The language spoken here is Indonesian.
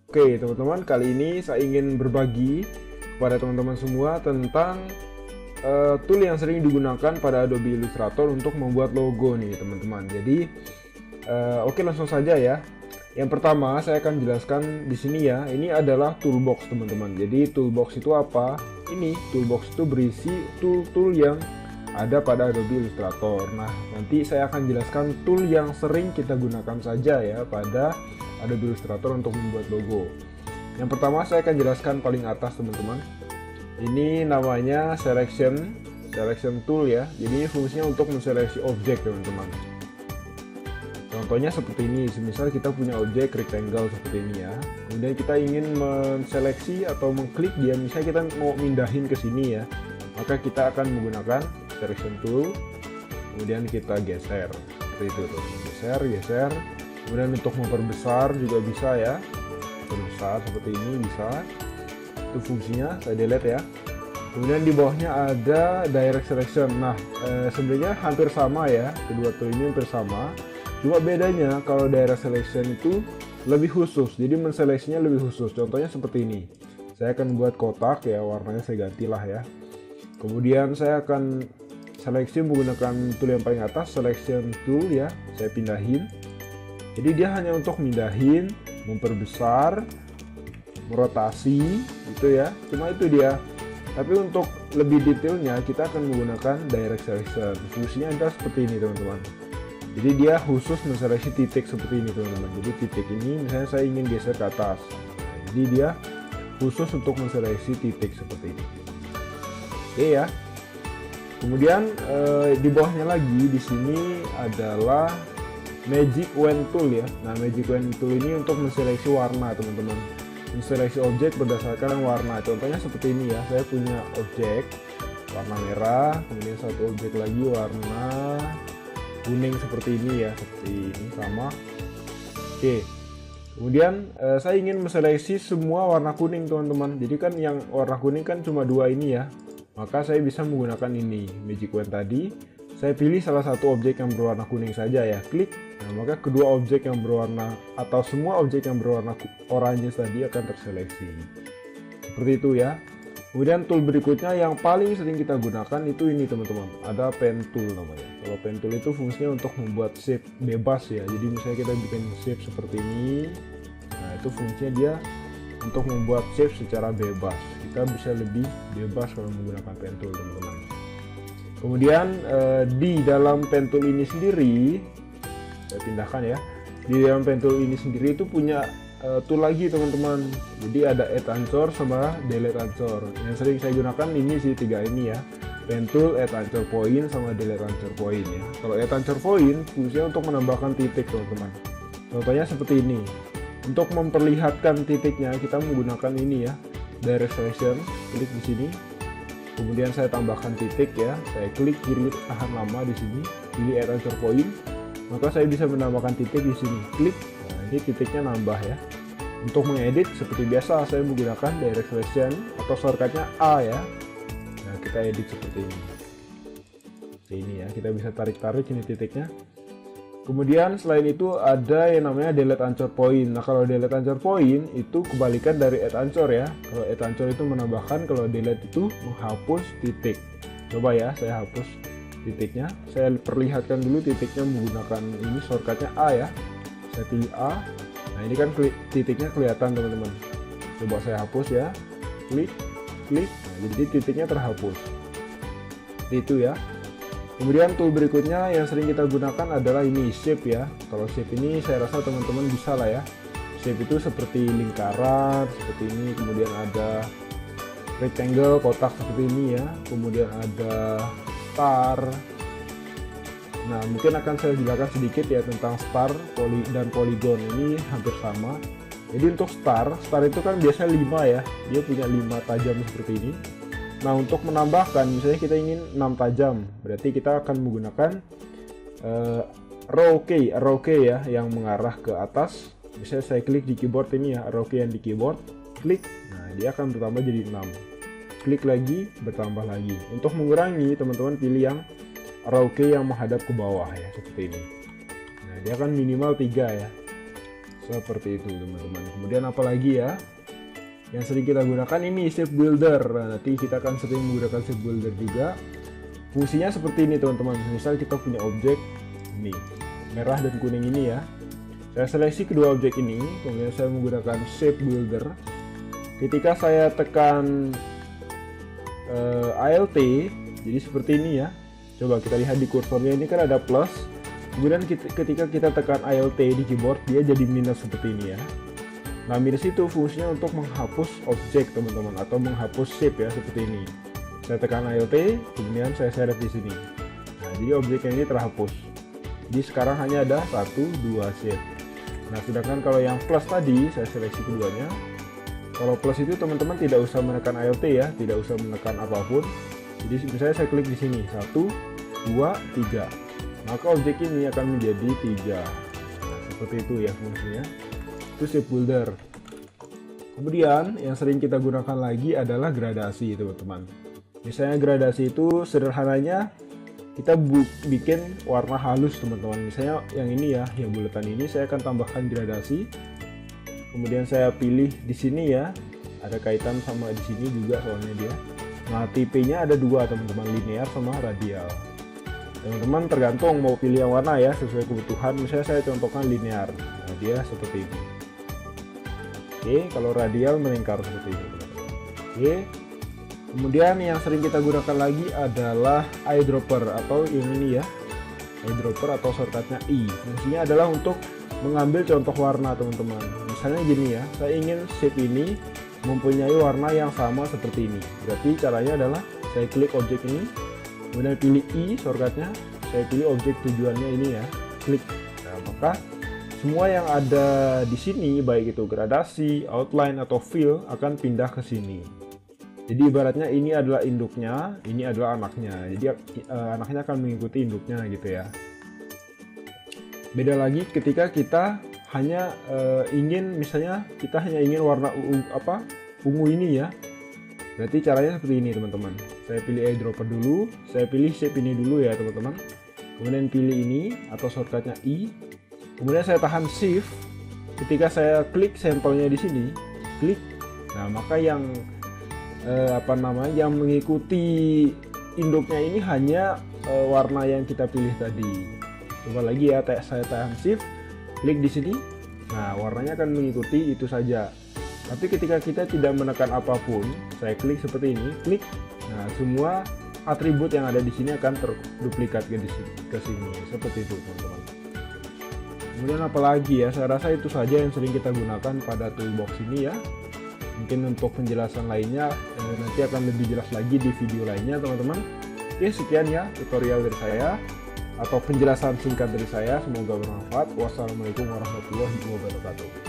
Oke teman-teman, kali ini saya ingin berbagi kepada teman-teman semua tentang tool yang sering digunakan pada Adobe Illustrator untuk membuat logo nih teman-teman. Jadi oke, langsung saja ya. Yang pertama saya akan jelaskan di sini ya. Ini adalah toolbox teman-teman. Jadi toolbox itu apa? Ini toolbox itu berisi tool-tool yang ada pada Adobe Illustrator. Nah, nanti saya akan jelaskan tool yang sering kita gunakan saja ya pada Adobe Illustrator untuk membuat logo. Yang pertama saya akan jelaskan paling atas teman-teman. Ini namanya selection tool ya. Jadi fungsinya untuk menseleksi objek teman-teman. Contohnya seperti ini, misal kita punya objek rectangle seperti ini ya. Kemudian kita ingin menseleksi atau mengklik dia, misalnya kita mau mindahin ke sini ya. Maka kita akan menggunakan selection tool. Kemudian kita geser seperti itu tuh. Geser. Kemudian untuk memperbesar juga bisa ya. Perbesar seperti ini bisa. Itu fungsinya, saya delete ya. Kemudian di bawahnya ada direct selection. Nah, sebenarnya hampir sama ya, kedua tool ini hampir sama. Cuma bedanya kalau direct selection itu lebih khusus, jadi menseleksinya lebih khusus. Contohnya seperti ini. Saya akan buat kotak ya, warnanya saya gantilah ya. Kemudian saya akan seleksi menggunakan tool yang paling atas, selection tool ya. Saya pindahin. Jadi dia hanya untuk mindahin, memperbesar, merotasi gitu ya. Cuma itu dia. Tapi untuk lebih detailnya kita akan menggunakan direct selection. Fungsinya adalah seperti ini teman-teman. Jadi dia khusus menseleksi titik seperti ini teman-teman. Jadi titik ini misalnya saya ingin geser ke atas. Nah, jadi dia khusus untuk menseleksi titik seperti ini. Oke ya. Kemudian di bawahnya lagi di sini adalah Magic Wand Tool ya. Nah, Magic Wand Tool ini untuk menseleksi warna teman-teman. Menseleksi objek berdasarkan warna. Contohnya seperti ini ya. Saya punya objek warna merah, kemudian satu objek lagi warna kuning seperti ini ya, seperti ini sama. Oke. Kemudian saya ingin menseleksi semua warna kuning teman-teman. Jadi kan yang warna kuning kan cuma dua ini ya. Maka saya bisa menggunakan ini Magic Wand tadi. Saya pilih salah satu objek yang berwarna kuning saja ya, klik. Nah, maka kedua objek yang berwarna atau semua objek yang berwarna oranye tadi akan terseleksi. Seperti itu ya. Kemudian tool berikutnya yang paling sering kita gunakan itu ini teman-teman. Ada pen tool namanya. Kalau pen tool itu fungsinya untuk membuat shape bebas ya. Jadi misalnya kita bikin shape seperti ini. Nah, itu fungsinya dia untuk membuat shape secara bebas. Kita bisa lebih bebas kalau menggunakan pen tool teman-teman. Kemudian di dalam pen tool ini sendiri, saya pindahkan ya. Di dalam pen tool ini sendiri itu punya tool lagi teman-teman. Jadi ada add anchor sama delete anchor. Yang sering saya gunakan ini sih, tiga ini ya. Pen tool, add anchor point sama delete anchor point ya. Kalau add anchor point fungsinya untuk menambahkan titik teman-teman. Contohnya seperti ini. Untuk memperlihatkan titiknya kita menggunakan ini ya, direct selection. Klik di sini. Kemudian saya tambahkan titik ya. Saya klik kiri tahan lama di sini, pilih add anchor point. Maka saya bisa menambahkan titik di sini. Klik. Nah, ini titiknya nambah ya. Untuk mengedit seperti biasa saya menggunakan direct selection atau shortcutnya A ya. Nah, kita edit seperti ini. Ini ya, kita bisa tarik-tarik ini titiknya. Kemudian selain itu ada yang namanya delete anchor point. Nah, kalau delete anchor point itu kebalikan dari add anchor ya. Kalau add anchor itu menambahkan, kalau delete itu menghapus titik. Coba ya, saya hapus titiknya. Saya perlihatkan dulu titiknya menggunakan ini shortcutnya A ya. Saya pilih A. Nah, ini kan titiknya kelihatan teman-teman. Coba saya hapus ya. Klik. Nah, jadi titiknya terhapus. Seperti itu ya. Kemudian tool berikutnya yang sering kita gunakan adalah ini shape ya. Kalau shape ini saya rasa teman-teman bisa lah ya. Shape itu seperti lingkaran seperti ini, kemudian ada rectangle, kotak seperti ini ya. Kemudian ada star. Nah, mungkin akan saya jelaskan sedikit ya tentang star dan polygon. Ini hampir sama. Jadi untuk star itu kan biasanya 5 ya. Dia punya 5 tajam seperti ini. Nah, untuk menambahkan misalnya kita ingin 6 tajam, berarti kita akan menggunakan arrow key ya yang mengarah ke atas. Misalnya saya klik di keyboard ini ya, arrow key yang di keyboard, klik. Nah, dia akan bertambah jadi 6. Klik lagi, bertambah lagi. Untuk mengurangi, teman-teman pilih yang arrow key yang menghadap ke bawah ya, seperti ini. Nah, dia akan minimal 3 ya. Seperti itu teman-teman. Kemudian apalagi ya yang sering kita gunakan, ini shape builder. Nah, nanti kita akan sering menggunakan shape builder juga. Fungsinya seperti ini teman-teman. Misal kita punya objek ini merah dan kuning ini ya, saya seleksi kedua objek ini, kemudian saya menggunakan shape builder. Ketika saya tekan Alt, jadi seperti ini ya. Coba kita lihat di kursornya, ini kan ada plus, kemudian ketika kita tekan Alt di keyboard, dia jadi minus seperti ini ya. Nah, minus itu fungsinya untuk menghapus objek teman-teman, atau menghapus shape ya, seperti ini. Saya tekan Alt, kemudian saya seret di sini. Nah, jadi objeknya ini terhapus. Jadi sekarang hanya ada 1, 2 shape. Nah, sedangkan kalau yang plus tadi, saya seleksi keduanya. Kalau plus itu teman-teman tidak usah menekan Alt ya, tidak usah menekan apapun. Jadi misalnya saya klik di sini, 1, 2, 3. Maka objek ini akan menjadi 3. Nah, seperti itu ya fungsinya. Itu shape builder. Kemudian yang sering kita gunakan lagi adalah gradasi teman-teman. Misalnya gradasi itu sederhananya kita bikin warna halus teman-teman. Misalnya yang ini ya, yang buletan ini saya akan tambahkan gradasi. Kemudian saya pilih di sini ya, ada kaitan sama di sini juga soalnya dia. Nah, tipenya ada 2 teman-teman, linear sama radial. Teman-teman tergantung mau pilih yang warna ya, sesuai kebutuhan. Misalnya saya contohkan linear. Nah, dia seperti ini. Oke, kalau radial melingkar seperti ini. Oke. Kemudian yang sering kita gunakan lagi adalah eyedropper atau yang ini ya. Eyedropper atau shortcutnya I. Fungsinya adalah untuk mengambil contoh warna teman-teman. Misalnya gini ya, saya ingin shape ini mempunyai warna yang sama seperti ini. Berarti caranya adalah saya klik objek ini, kemudian pilih I shortcutnya, saya pilih objek tujuannya ini ya, klik. Nah, maka semua yang ada di sini, baik itu gradasi, outline, atau fill, akan pindah ke sini. Jadi ibaratnya ini adalah induknya, ini adalah anaknya. Jadi anaknya akan mengikuti induknya gitu ya. Beda lagi ketika kita hanya ingin, misalnya kita hanya ingin warna ungu ini ya. Berarti caranya seperti ini teman-teman. Saya pilih eyedropper dulu, saya pilih shape ini dulu ya teman-teman. Kemudian pilih ini atau shortcutnya I. Kemudian saya tahan shift. Ketika saya klik sampelnya di sini, klik. Nah, maka yang yang mengikuti induknya ini hanya warna yang kita pilih tadi. Coba lagi ya, saya tahan shift, klik di sini. Nah, warnanya akan mengikuti itu saja. Tapi ketika kita tidak menekan apapun, saya klik seperti ini, klik. Nah, semua atribut yang ada di sini akan terduplikat ke sini. Seperti itu, teman-teman. Kemudian apalagi ya, saya rasa itu saja yang sering kita gunakan pada toolbox ini ya. Mungkin untuk penjelasan lainnya nanti akan lebih jelas lagi di video lainnya teman-teman. Oke, sekian ya tutorial dari saya atau penjelasan singkat dari saya, semoga bermanfaat. Wassalamualaikum warahmatullahi wabarakatuh.